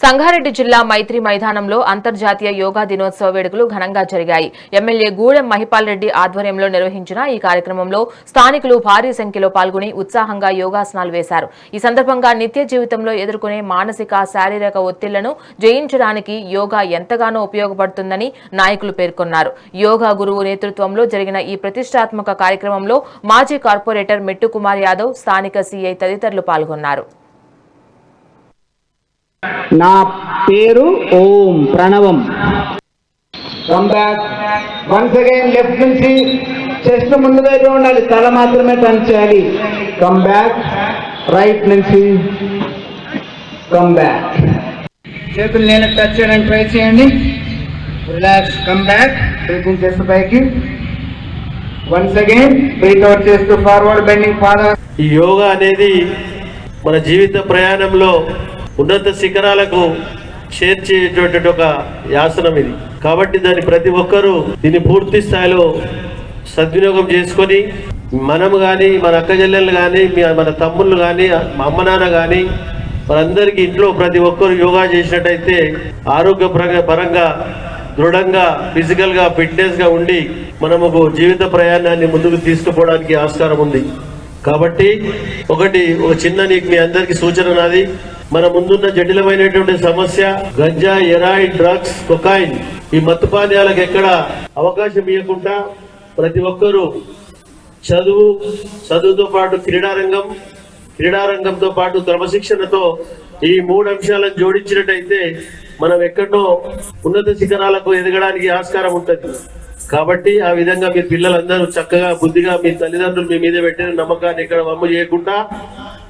సంగారెడ్డి జిల్లా మైత్రి మైదానంలో అంతర్జాతీయ యోగా దినోత్సవ వేడుకలు ఘనంగా జరిగాయి. ఎమ్మెల్యే గూడెం మహిపాల్ రెడ్డి ఆధ్వర్యంలో నిర్వహించిన ఈ కార్యక్రమంలో స్థానికులు భారీ సంఖ్యలో పాల్గొని ఉత్సాహంగా యోగాసనాలు వేశారు. ఈ సందర్భంగా నిత్య జీవితంలో ఎదుర్కొనే మానసిక, శారీరక ఒత్తిళ్లను జయించడానికి యోగా ఎంతగానో ఉపయోగపడుతుందని నాయకులు పేర్కొన్నారు. యోగా గురువు నేతృత్వంలో జరిగిన ఈ ప్రతిష్టాత్మక కార్యక్రమంలో మాజీ కార్పొరేటర్ మెట్టు కుమార్ యాదవ్, స్థానిక సీఐ తదితరులు పాల్గొన్నారు. నా పేరు ఓం ప్రణవం. Come back once again. Left నుంచి చెస్ట్ ముందు వైపు ఉండాలి, తల మాత్రమే టర్న్ చేయాలి. Come back. రైట్ నుంచి కమ్ బ్యాక్. చేతులు నేను టచ్ చేయడానికి ట్రై చేయండి. రిలాక్స్. Come back. బ్రీతింగ్ చేస్తూ పైకి. వన్స్ అగైన్ బ్రీత్ అవుట్ చేస్తూ ఫార్వర్డ్ బెండింగ్ ఫాదర్. ఈ యోగా అనేది మన జీవిత ప్రయాణంలో ఉన్నత శిఖరాలకు చేర్చేటువంటి ఒక యాసనం ఇది. కాబట్టి దాన్ని ప్రతి ఒక్కరూ దీన్ని పూర్తి స్థాయిలో సద్వినియోగం చేసుకొని మనము కానీ, మన అక్క చెల్లెళ్ళు కానీ, మన తమ్ముళ్ళు కానీ, మా అమ్మ నాన్న కానీ, మనందరికీ ఇంట్లో ప్రతి ఒక్కరు యోగా చేసినట్టయితే ఆరోగ్య పరంగా దృఢంగా, ఫిజికల్గా, ఫిట్నెస్గా ఉండి మనము జీవిత ప్రయాణాన్ని ముందుకు తీసుకుపోవడానికి ఆస్కారం ఉంది. కాబట్టి ఒక చిన్న మీ అందరికీ సూచన నాది. మన ముందున్న జటిలమైనటువంటి సమస్య గంజా, ఎరాయిన్, డ్రగ్స్, కొకాయిన్, ఈ మత్తు పానీయాలకు ఎక్కడ అవకాశం ఇవ్వకుండా ప్రతి ఒక్కరూ చదువుతో పాటు క్రీడారంగంతో పాటు క్రమశిక్షణతో ఈ 3 అంశాలను జోడించినట్టయితే మనం ఎక్కడో ఉన్నత శిఖరాలకు ఎదగడానికి ఆస్కారం ఉంటుంది. కాబట్టి ఆ విధంగా మీ పిల్లలందరూ చక్కగా బుద్ధిగా మీ తల్లిదండ్రులు మీ మీద పెట్టిన నమ్మకాన్ని ఇక్కడ వమ్ము చేయకుండా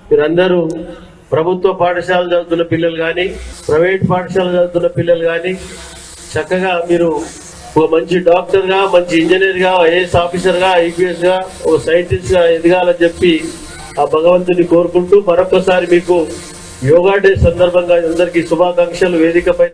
మీరందరూ ప్రభుత్వ పాఠశాల చదువుతున్న పిల్లలు కానీ, ప్రైవేట్ పాఠశాల చదువుతున్న పిల్లలు కానీ చక్కగా మీరు ఒక మంచి డాక్టర్గా, మంచి ఇంజనీర్గా, ఐఏఎస్ ఆఫీసర్గా, ఐపీఎస్గా, ఒక సైంటిస్ట్గా ఎదగాలని చెప్పి ఆ భగవంతుని కోరుకుంటూ మరొకసారి మీకు యోగా డే సందర్భంగా అందరికీ శుభాకాంక్షలు. వేదికపై